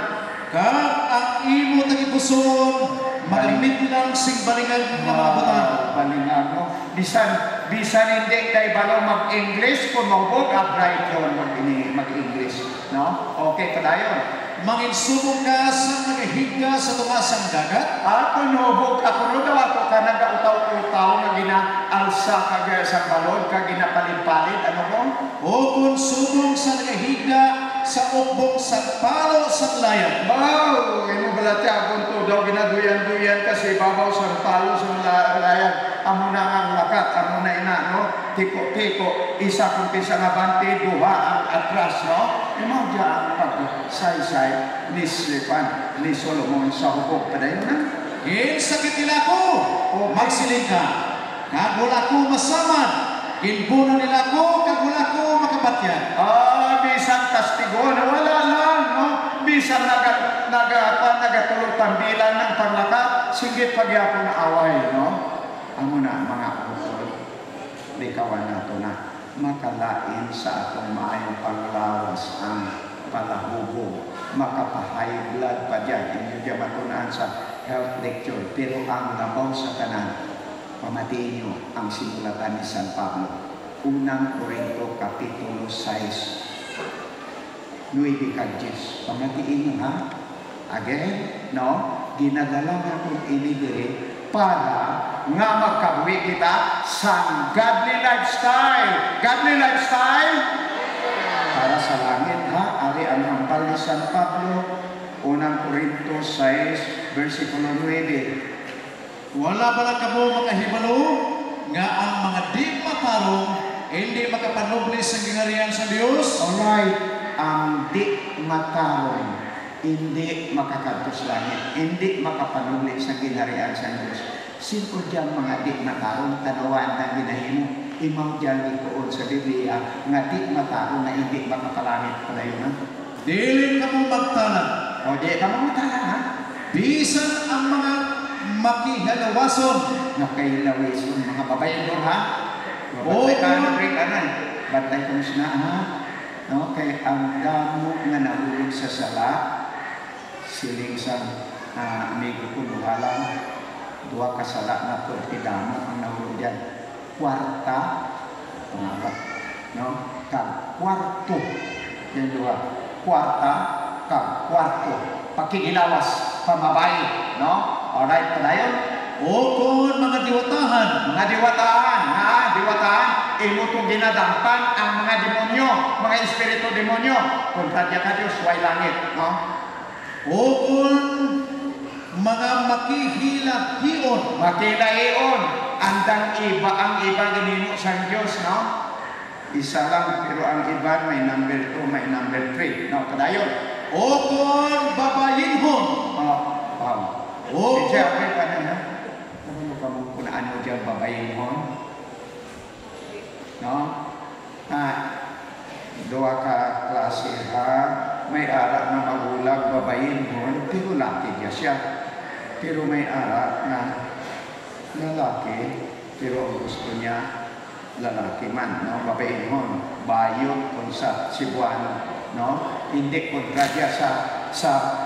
Kag ang imo tagipuson, magamit lang sing balingan nga mga butang. Balingan, no? Bisan hindi kay balo mag-English, kung mahubog, bright yun mag-English. No? Okay, kadayon. Manginsubong ka sa nagahiga sa tumasang dagat. Kung mahubog ako, daw ako ka nag-utaw-utaw na gina-alsa ka sa balod, ka ginapalit-palit, ano ko? O kung subong sa nagahiga sa ukbong sa palo sa layan. Wow! Ino balati akong to daw ginaduyan-duyan kasi babaw sa palo sa layan. Amo na ang lakat, amo na ina, no? Tiko-tiko, isa kung pisa nga bante, duha ang atras, no? Imo dyan ang pag-say-say ni Stefan, ni Solomon sa hukog. Padayon na. Sakit nila ko, magsiling ka. Kagula ko masamad. Ginbuno nila ko, kagula ko makabatyan. Bisan tastigo na wala lang, no? Bisan nagatulog pambilan ng panglakat, sigit pagyapon na away, no? Amo na, mga usod, likawan nato na, makalain sa atong maayong panglawas ang palahubo, makapahay blood pa dyan, hindi dyan matunaan sa health lecture, pero ang labaw sa kanan, pamatiin nyo ang simulatan ni San Pablo. Unang Korinto, Kapitulo 6, 9-10. Pamatiin nyo, ha? Again, no? Ginadala na kong inibiri para nga magkabuhi kita sa godly lifestyle. Godly lifestyle? Para sa langit, ha? Ari ang hambal ni San Pablo, unang Korinto 6, versikulo 9. Wala ba lang kamo makahibalo nga ang mga di matarong hindi makapanubli sa gingharian sa Dios? Alright, ang di matarong, hindi makakadto sa langit, hindi makapanubli sa gingharian sa Dios. Sino dyan mga di matarong tanawan na ginahimo? Imaw dyan itoon sa Biblia nga di matarong na hindi makapalangit pala yun, ha? Dili kamo magtalang. O di ka magtalang, ha? Bisan ang mga makihalawason. Nakailawason, mga babayan doon, ha? Oo. Batay ka na rin, anay. Batay kong sina, ha? No? Kaya ang damo nga nahulog sa sala, siling sa amigo ko luhalang, duwa ka sala na po, damo ang nahulog dyan. Kwarta, ba? No? Kwarto. Yan duwa. Kwarta, kwarto. Pakikilawas, pamabay, no? Alright, padayon. O kung mga diwatahan. Mga diwatahan, diwatahan, imo itong ginadampan ang mga demonyo, mga espiritu demonyo. Kung radya ka Diyos, way langit, no? O kung mga makihilahion. Makilahion, andang iba, ang iba ginino sa Diyos, no? Isa lang, pero ang iba may number 2, may number 3, no? Padayon. O kung babayinhon. Wow. O Sige, okay pa na, ha? Ano ka mo kung ano dyan babayin mo? No? Dua ka klase, ha? May arak na magulang babayin mo, pero laki niya siya. Pero may arak na lalaki, pero ang gusto niya lalaki man, no? Babayin mo, bayog kung sa Cebuano, no? Hindi kontra niya sa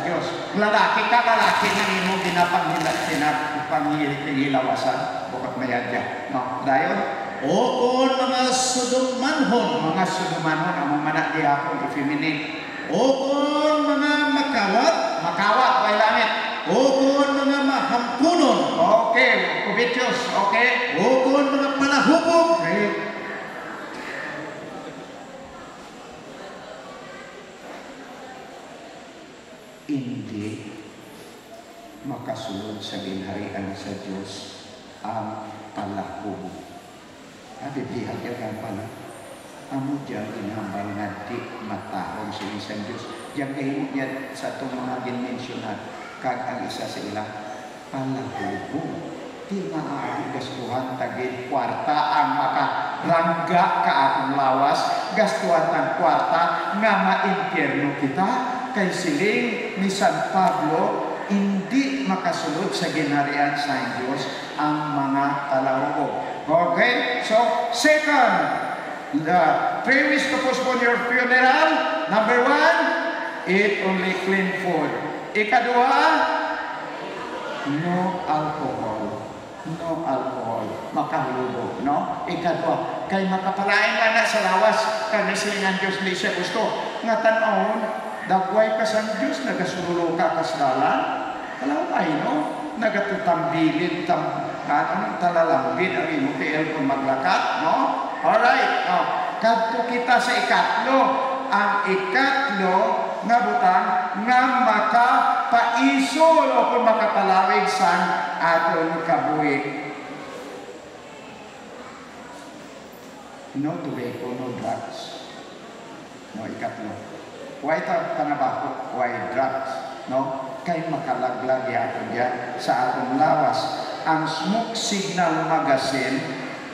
Diyos. Lalaki ka, lalaki na imo pinapanghilawasan. Bukat mayadya. No? Dayon? O kung mga sudumanhon. Mga sudumanhon, ang manak di ako, effeminate. O kung mga makawat, Makawat, way langit. o kung mga mahampunon, Okay, covetous, okay. o kung mga panahubog, Great. Hindi makasulod sa ginharian sa Diyos ang palahubog. Bibihag yan ang pala. Amo dyan inambal nga di matahong sa isang Diyos. Diyan kayo niya sa itong mga ginmensyonan kag ang isa sa ilang palahubog. Di maaari gastuhan tagid kwarta ang makarangga ka akong lawas. Gastuhan ng kwarta nga ma-impyerno kita. Kay siling ni San Pablo, hindi makasulod sa ginharian sa Diyos ang mga palahubog. Okay? So, second, the premise to postpone your funeral. Number 1, eat only clean food. Ikadua, no alcohol. No alcohol. Makahulubog, no? Ikadua, kay makapalain ka na sa lawas, kaya silingan Diyos di siya gusto. Nga tanawon, dagway ka sa Diyos, nagasurulo ka kasdalan. Kalaway, no? Nagatutambili, talalambin ang imutil kung maglakat, no? Alright, no? Kadto kita sa ikatlo. Ang ikatlo nga butang nga makapaisol o kung makapalawig sa aton kabuhi. No tobacco, no drugs. No, ikatlo. Why tanabako? Why drugs? No? Kay makalaglag yato diya sa atong lawas. Ang smoke signal magazine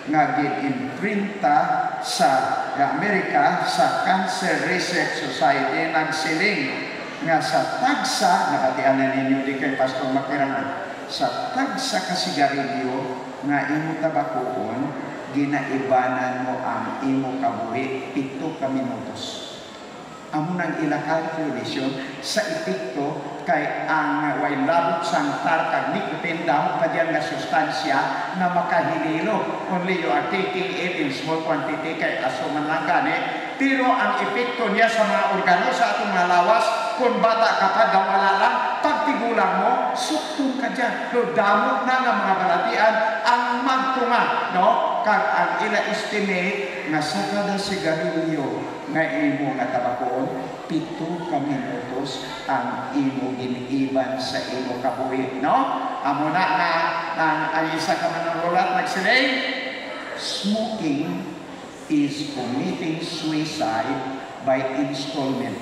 nga gin-imprinta sa Amerika sa Cancer Research Society nagsiling nga sa tagsa, nabatian na ninyo di kay Pastor Makirana, sa tagsa ka sigarilyo nga imo tabakuon, ginaibanan mo ang imo kabuhi 7 ka minutos. Amo nang ila-calculation sa epekto kay ang way labot sang tarkag nicotine dahon pa diyan nga sustansya na makahililo. Only you are taking it in small quantity kay asuman lang gani. Pero ang epekto niya sa mga organo sa atong mga lawas, kung bata ka pa, wala lang, pagtigulang mo, suktong ka dyan. No, damot na nga mga balatian ang magtunga, no? Kag ang ila-estimate nga sa kada sigarilyo nga imo nga tabakoon, 7 ka minutos ang imo giniiban sa imo kabuhi, no? Amo na nga ang isa ka manunulat nagsiling, smoking is committing suicide by installment.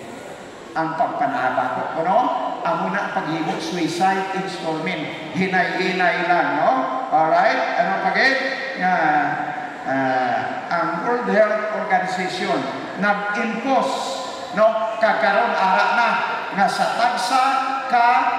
Ang pagpanabako, no? Amo na paghimot suicide installment. Hinay-hinay lang, no? Alright? Ano pagit? Ang World Health Organization nag-impose, no? Kakaroon ara na nga sa tagsa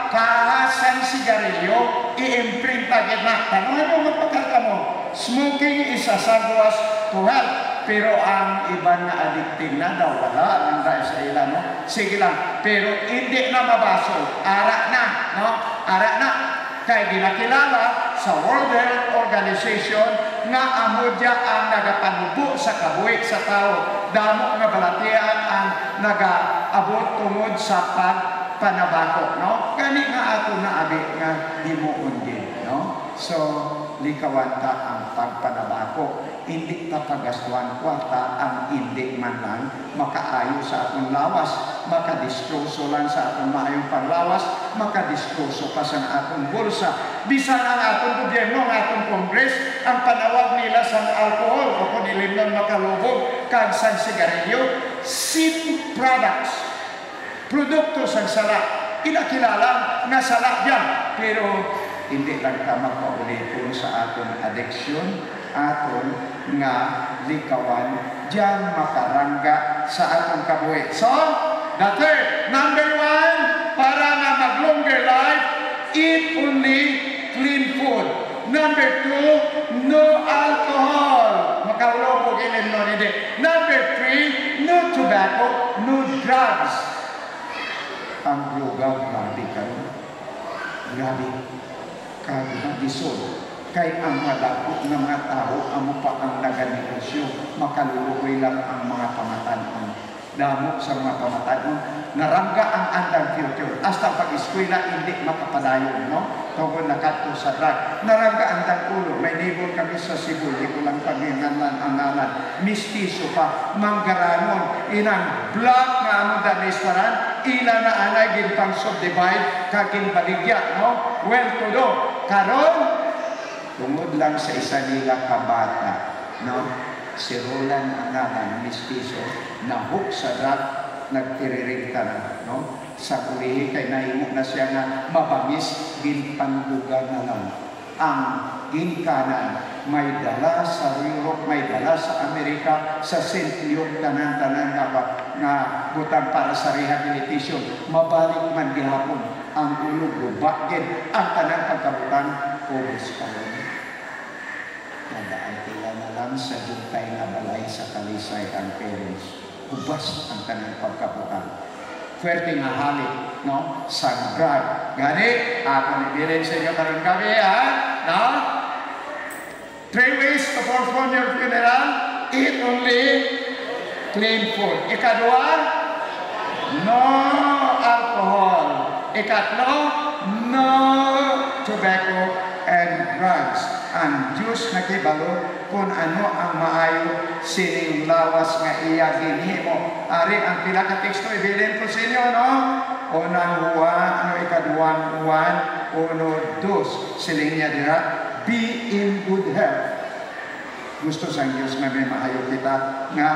kahasan sigarilyo i-imprinta gid na. Tanong mo magpagkata mo, smoking is hazardous to health. Pero ang iba na addictive na daw, wala lang dahil sa ila, no? Sige lang. Pero hindi na mabaso. Ara na, no? Ara na. Kaya ginakilala sa World Health Organization nga amodya ang nagapanubo sa kabuhi sa tao. Damo nga balatian ang nagaabot tungod sa pagpanabako, no? Gani nga ato na abi nga himuon din, no? So, likawan ta ang pagpanabako. Hindi ta pagastuhan kwarta ang hindi man lang makaayo sa atong lawas, makadistroso lang sa atong maayong panlawas, makadistroso pa sa atong bulsa. Bisan ang atong gobyerno, ang atong Congress, ang panawag nila sa alcohol o kung ilimnon makalubog kag sa sigarilyo, sin products, produkto sa sala. Kinakilala nga sala yan, pero hindi lang ta magpauliton sa atong addiction, aton nga likawan diyan makarangga sa atong kabuhi. So, the third, number 1, para nga mag-longer life, eat only clean food. Number 2, no alcohol. Makalubog ilim no hindi. Number 3, no tobacco, no drugs. Ang lugaw, grabe kayo. Grabe. Kagabisod. Kay ang malakot ng mga tao, amo pa ang naganegosyo, makalulukoy lang ang mga pamatanon. damo sa mga pamatanon. Narangga ang andang future. Hasta pag-eskwela, hindi makapadayon, no? Tungkol nakato sa drug. Narangga andang ulo. May neighbor kami sa Cebu, di ko lang paghinganan ang ngalan. Mistiso pa, manggaranon, inang black nga among da restaurant, ila na anay ginpang subdivide, kaking baligya, no? Well to do. Karon, tungod lang sa isa nila kabata, no? Si Roland ang ngalan, mistiso, nahuk sa drug, nagtiriringta na, no? Sa kulihi kay nahimo na siya nga mabangis, ginpandugan na lang. Ang ginkanan may dala sa Europe, may dala sa Amerika, sa St. Luke, tanan-tanan nga butang para sa rehabilitation. Mabalik man gihapon ang ulog gubagin, ang tanang pagkabutan, kubos pa rin. Nadaan tila na lang sa juntay na balay sa kalisay ang parents. Ubas ang kanang pagkabutan. Pwerte nga halik, no? Sagrad. Gani, ako nibilin sa inyo karong gabi, ha? No? 3 ways to perform your funeral. Eat only clean food. Ikadua, no alcohol. Ikatlo, no tobacco and drugs. Ang Diyos nakibalo kung ano ang maayo sining lawas nga iya ginhimo. Ari ang pila ka teksto ibilin ko sa inyo, no? Unang Juan, ikaduang Juan, 1:2. Siling niya dira, be in good health. Gusto sa Diyos nga may maayo kita nga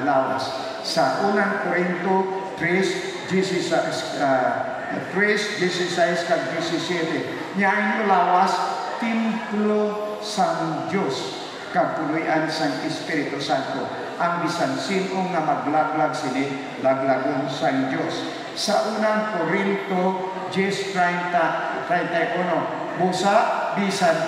lawas. Sa unang Korinto 3:16 kag 17. Nya ang lawas templo sang Diyos, kapuloyan sang Espiritu Santo. Ang bisan sino nga maglaglag sini, laglagon sang Diyos. Sa unang Korinto 10:31, busa, bisan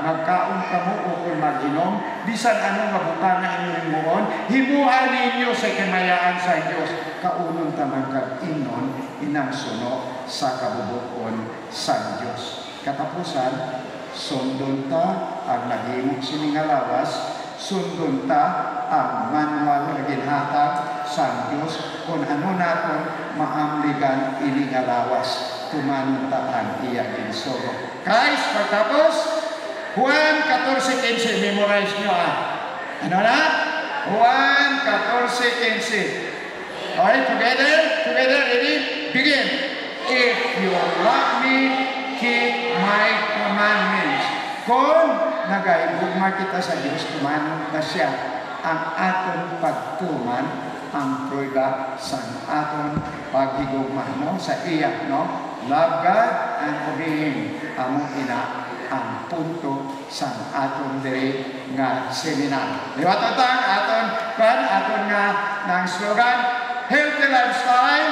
magkaon kamo o kung mag-inom, bisan anong mabutan na inyong muon, himuan ninyo sa kamayaan sa Diyos. Kaunon tamang kag-inon, inang suno sa kabubukon sa Diyos. Katapusan, sundon ta ang nahimok sining lawas, sundon ta ang manual na ginhatag sa Diyos kung ano naton maamligan ini nga lawas, tumanon ta ang iya ginsuro. Guys, pagtapos, Juan 14:15, memorize nyo Ano na? Juan 14:15. Alright, together, ready? Begin. If you love me, keep my commandments. Kung nagaibugma kita sa Diyos, tumanon na siya. Ang aton pagtuman, ang prueba sa aton paghigugma, no? Sa iya, no? Love God and obey Him. Among ina, ang punto sa aton diri nga seminar. Liwat atang aton nga ng slogan, healthy lifestyle,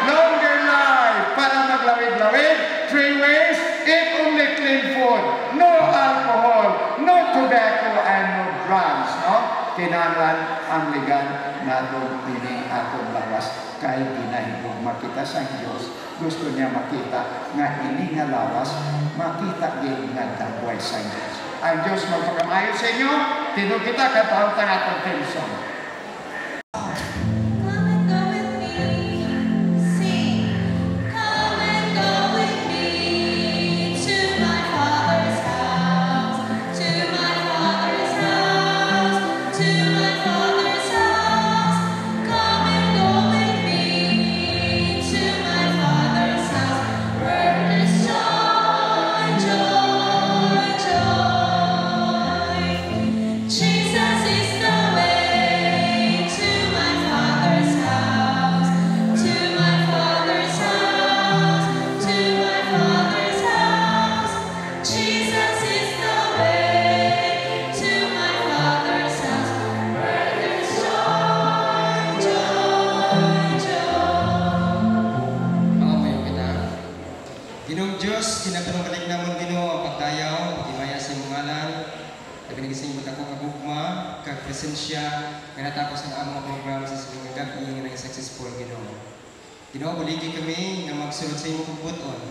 longer life, para maglawid-lawid, 3 ways, eat only clean food, no alcohol, no tobacco, and no drugs. No? Kinahanglan ang ligan nato ini atong lawas kay ginahibog makita sa Dios. Gusto niya makita nga ini nga lawas, makita din nga dagway sa Dios. Ang Dios magpakamayo sa inyo, tinong kita katawag ang atong tension. Ginoong Diyos, kinapanungalik namon Ginoo ang pagdayaw, himaya sa imong ngalan, naginigising mo ako kagugma, kag presensya, nga natapos ang among program sa silang gabi nga naging successful Ginoo. Ginoo, buligi kami nga magsulod sa imong pagbuton.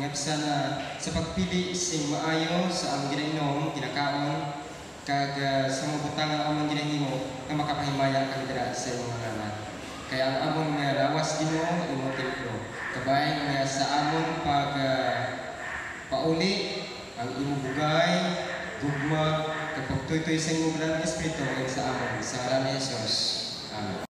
Nga bisa na sa pagpili sing maayo sa among ginainom, ginakaon, kag sa mga butang ang among ginahimo, nga ka makapahimaya kami dira sa imong ngalan. Kaya ang among lawas Ginoo imong templo. Kabay nga sa amon pauli ang imong bugay, gugma, kapagtutoy sa imong Grande Espiritu ug sa amon sa ngalan ni Jesus. Amen.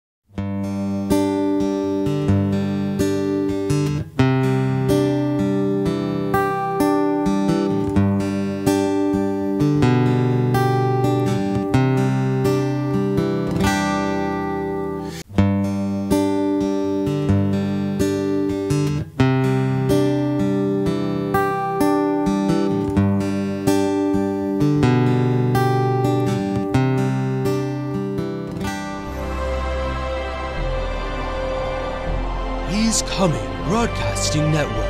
He's Coming Broadcasting Network.